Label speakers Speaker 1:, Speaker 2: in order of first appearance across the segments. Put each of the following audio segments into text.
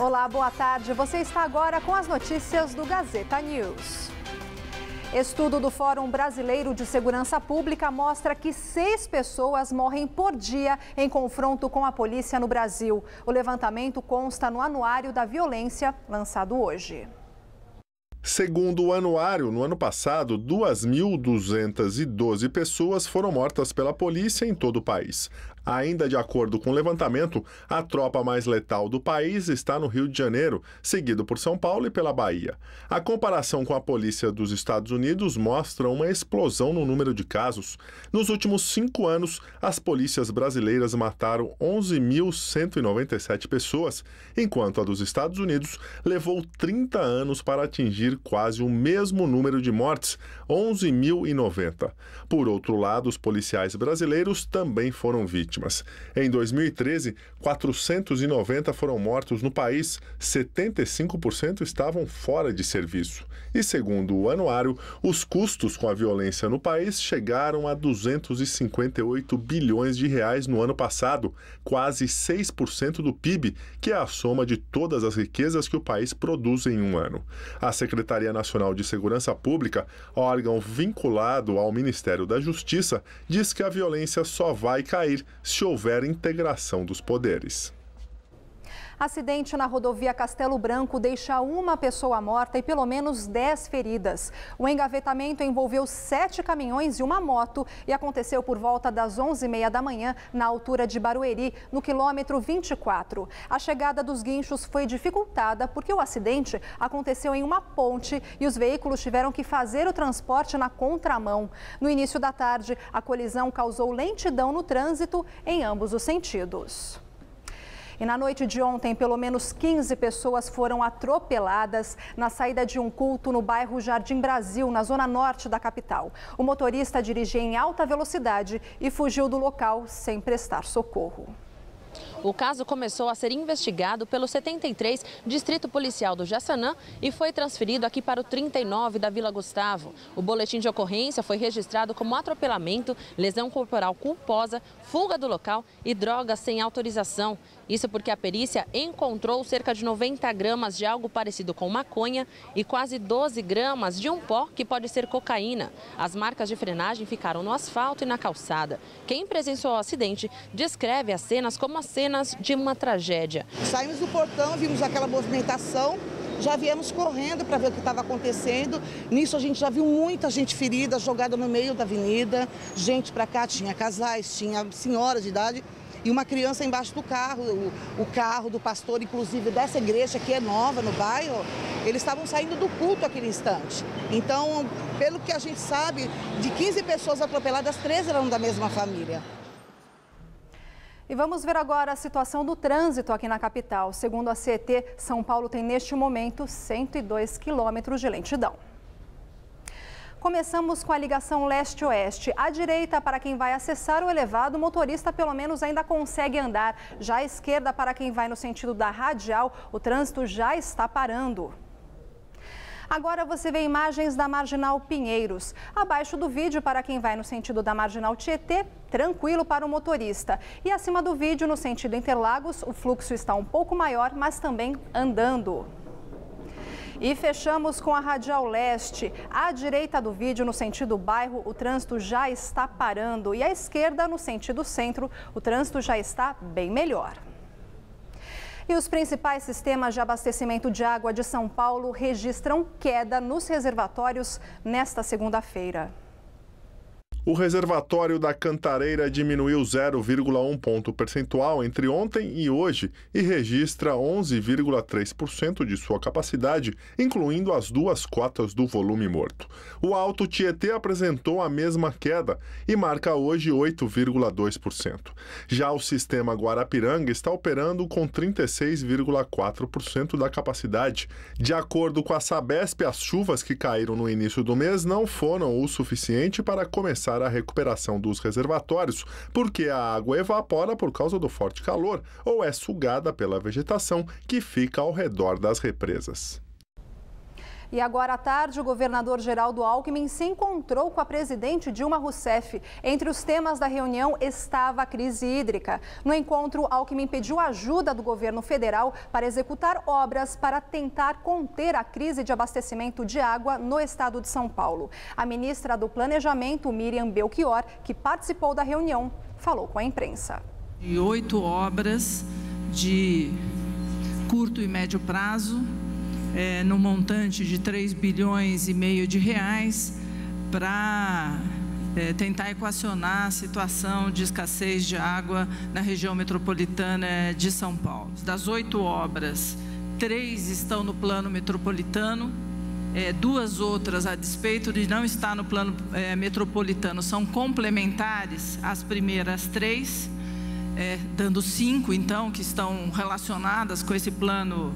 Speaker 1: Olá, boa tarde. Você está agora com as notícias do Gazeta News. Estudo do Fórum Brasileiro de Segurança Pública mostra que 6 pessoas morrem por dia em confronto com a polícia no Brasil. O levantamento consta no Anuário da Violência, lançado hoje.
Speaker 2: Segundo o anuário, no ano passado, 2.212 pessoas foram mortas pela polícia em todo o país. Ainda de acordo com o levantamento, a tropa mais letal do país está no Rio de Janeiro, seguido por São Paulo e pela Bahia. A comparação com a polícia dos Estados Unidos mostra uma explosão no número de casos. Nos últimos 5 anos, as polícias brasileiras mataram 11.197 pessoas, enquanto a dos Estados Unidos levou 30 anos para atingir quase o mesmo número de mortes, 11.090. Por outro lado, os policiais brasileiros também foram vítimas. Em 2013, 490 foram mortos no país, 75% estavam fora de serviço. E segundo o anuário, os custos com a violência no país chegaram a 258 bilhões de reais no ano passado, quase 6% do PIB, que é a soma de todas as riquezas que o país produz em um ano. A Secretaria Nacional de Segurança Pública, órgão vinculado ao Ministério da Justiça, diz que a violência só vai cair se houver integração dos poderes.
Speaker 1: Acidente na rodovia Castelo Branco deixa uma pessoa morta e pelo menos 10 feridas. O engavetamento envolveu 7 caminhões e uma moto e aconteceu por volta das 11h30 da manhã, na altura de Barueri, no quilômetro 24. A chegada dos guinchos foi dificultada porque o acidente aconteceu em uma ponte e os veículos tiveram que fazer o transporte na contramão. No início da tarde, a colisão causou lentidão no trânsito em ambos os sentidos. E na noite de ontem, pelo menos 15 pessoas foram atropeladas na saída de um culto no bairro Jardim Brasil, na zona norte da capital. O motorista dirigia em alta velocidade e fugiu do local sem prestar socorro.
Speaker 3: O caso começou a ser investigado pelo 73 Distrito Policial do Jaçanã e foi transferido aqui para o 39 da Vila Gustavo. O boletim de ocorrência foi registrado como atropelamento, lesão corporal culposa, fuga do local e drogas sem autorização. Isso porque a perícia encontrou cerca de 90 gramas de algo parecido com maconha e quase 12 gramas de um pó que pode ser cocaína. As marcas de frenagem ficaram no asfalto e na calçada. Quem presenciou o acidente descreve as cenas como as cenas de uma tragédia.
Speaker 4: Saímos do portão, vimos aquela movimentação, já viemos correndo para ver o que estava acontecendo. Nisso a gente já viu muita gente ferida, jogada no meio da avenida. Gente para cá, tinha casais, tinha senhoras de idade e uma criança embaixo do carro. O carro do pastor, inclusive dessa igreja que é nova no bairro, eles estavam saindo do culto naquele instante. Então, pelo que a gente sabe, de 15 pessoas atropeladas, 13 eram da mesma família.
Speaker 1: E vamos ver agora a situação do trânsito aqui na capital. Segundo a CET, São Paulo tem neste momento 102 quilômetros de lentidão. Começamos com a ligação leste-oeste. À direita, para quem vai acessar o elevado, o motorista pelo menos ainda consegue andar. Já à esquerda, para quem vai no sentido da radial, o trânsito já está parando. Agora você vê imagens da Marginal Pinheiros. Abaixo do vídeo, para quem vai no sentido da Marginal Tietê, tranquilo para o motorista. E acima do vídeo, no sentido Interlagos, o fluxo está um pouco maior, mas também andando. E fechamos com a Radial Leste. À direita do vídeo, no sentido bairro, o trânsito já está parando. E à esquerda, no sentido centro, o trânsito já está bem melhor. E os principais sistemas de abastecimento de água de São Paulo registram queda nos reservatórios nesta segunda-feira.
Speaker 2: O reservatório da Cantareira diminuiu 0,1 ponto percentual entre ontem e hoje e registra 11,3% de sua capacidade, incluindo as 2 cotas do volume morto. O Alto Tietê apresentou a mesma queda e marca hoje 8,2%. Já o sistema Guarapiranga está operando com 36,4% da capacidade. De acordo com a Sabesp, as chuvas que caíram no início do mês não foram o suficiente para começar a recuperação dos reservatórios, porque a água evapora por causa do forte calor ou é sugada pela vegetação que fica ao redor das represas.
Speaker 1: E agora à tarde, o governador Geraldo Alckmin se encontrou com a presidente Dilma Rousseff. Entre os temas da reunião estava a crise hídrica. No encontro, Alckmin pediu ajuda do governo federal para executar obras para tentar conter a crise de abastecimento de água no estado de São Paulo. A ministra do Planejamento, Miriam Belchior, que participou da reunião, falou com a imprensa.
Speaker 5: 8 obras de curto e médio prazo, no montante de 3,5 bilhões de reais, para tentar equacionar a situação de escassez de água na região metropolitana de São Paulo. Das 8 obras, 3 estão no plano metropolitano, 2 outras, a despeito de não estar no plano metropolitano, são complementares às primeiras 3, dando 5, então, que estão relacionadas com esse plano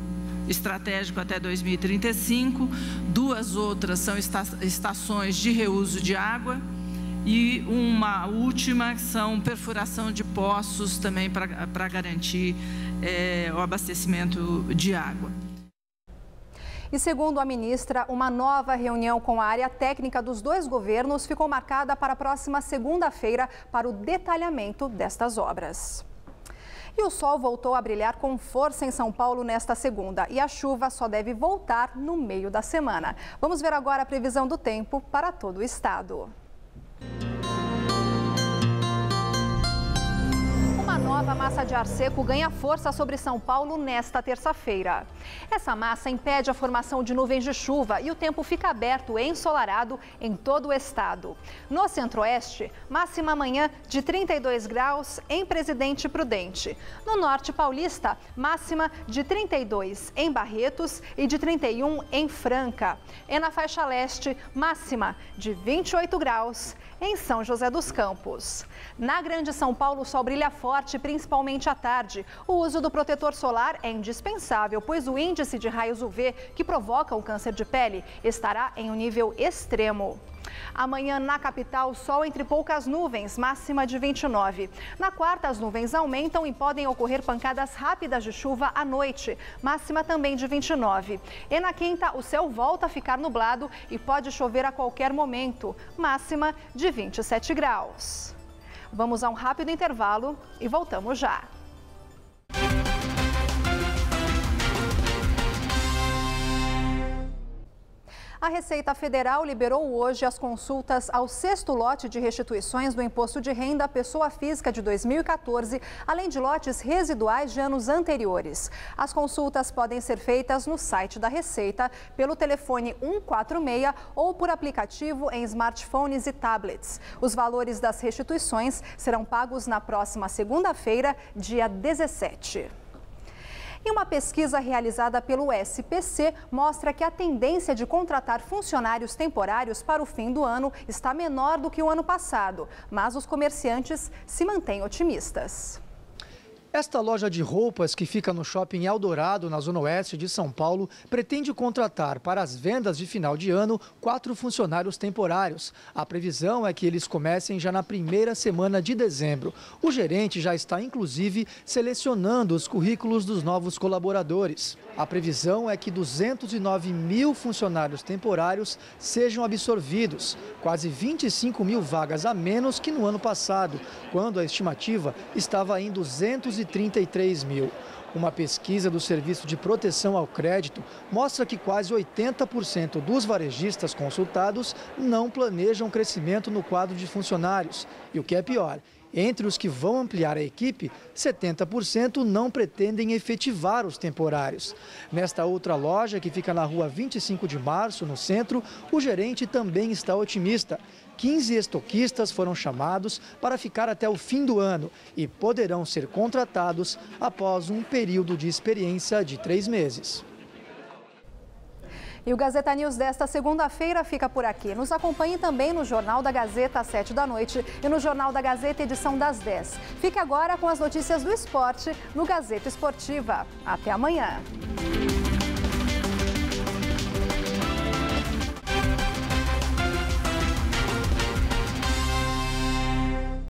Speaker 5: estratégico até 2035, 2 outras são estações de reuso de água e uma última são perfuração de poços também para garantir o abastecimento de água.
Speaker 1: E segundo a ministra, uma nova reunião com a área técnica dos 2 governos ficou marcada para a próxima segunda-feira para o detalhamento destas obras. E o sol voltou a brilhar com força em São Paulo nesta segunda e a chuva só deve voltar no meio da semana. Vamos ver agora a previsão do tempo para todo o estado. Uma nova massa de ar seco ganha força sobre São Paulo nesta terça-feira. Essa massa impede a formação de nuvens de chuva e o tempo fica aberto e ensolarado em todo o estado. No centro-oeste, máxima amanhã de 32 graus em Presidente Prudente. No norte paulista, máxima de 32 em Barretos e de 31 em Franca. E na faixa leste, máxima de 28 graus em São José dos Campos. Na Grande São Paulo, o sol brilha forte, principalmente à tarde. O uso do protetor solar é indispensável, pois o índice de raios UV que provoca o câncer de pele estará em um nível extremo. Amanhã, na capital, sol entre poucas nuvens, máxima de 29. Na quarta, as nuvens aumentam e podem ocorrer pancadas rápidas de chuva à noite, máxima também de 29. E na quinta, o céu volta a ficar nublado e pode chover a qualquer momento, máxima de 27 graus. Vamos a um rápido intervalo e voltamos já. A Receita Federal liberou hoje as consultas ao 6º lote de restituições do Imposto de Renda à Pessoa Física de 2014, além de lotes residuais de anos anteriores. As consultas podem ser feitas no site da Receita, pelo telefone 146 ou por aplicativo em smartphones e tablets. Os valores das restituições serão pagos na próxima segunda-feira, dia 17. E uma pesquisa realizada pelo SPC mostra que a tendência de contratar funcionários temporários para o fim do ano está menor do que o ano passado, mas os comerciantes se mantêm otimistas.
Speaker 6: Esta loja de roupas, que fica no shopping Eldorado, na zona oeste de São Paulo, pretende contratar para as vendas de final de ano 4 funcionários temporários. A previsão é que eles comecem já na primeira semana de dezembro. O gerente já está, inclusive, selecionando os currículos dos novos colaboradores. A previsão é que 209 mil funcionários temporários sejam absorvidos, quase 25 mil vagas a menos que no ano passado, quando a estimativa estava em 233 mil. Uma pesquisa do Serviço de Proteção ao Crédito mostra que quase 80% dos varejistas consultados não planejam crescimento no quadro de funcionários. E o que é pior, entre os que vão ampliar a equipe, 70% não pretendem efetivar os temporários. Nesta outra loja, que fica na rua 25 de março, no centro, o gerente também está otimista. 15 estoquistas foram chamados para ficar até o fim do ano e poderão ser contratados após um período de experiência de 3 meses.
Speaker 1: E o Gazeta News desta segunda-feira fica por aqui. Nos acompanhe também no Jornal da Gazeta às 7 da noite e no Jornal da Gazeta, edição das 10. Fique agora com as notícias do esporte no Gazeta Esportiva. Até amanhã.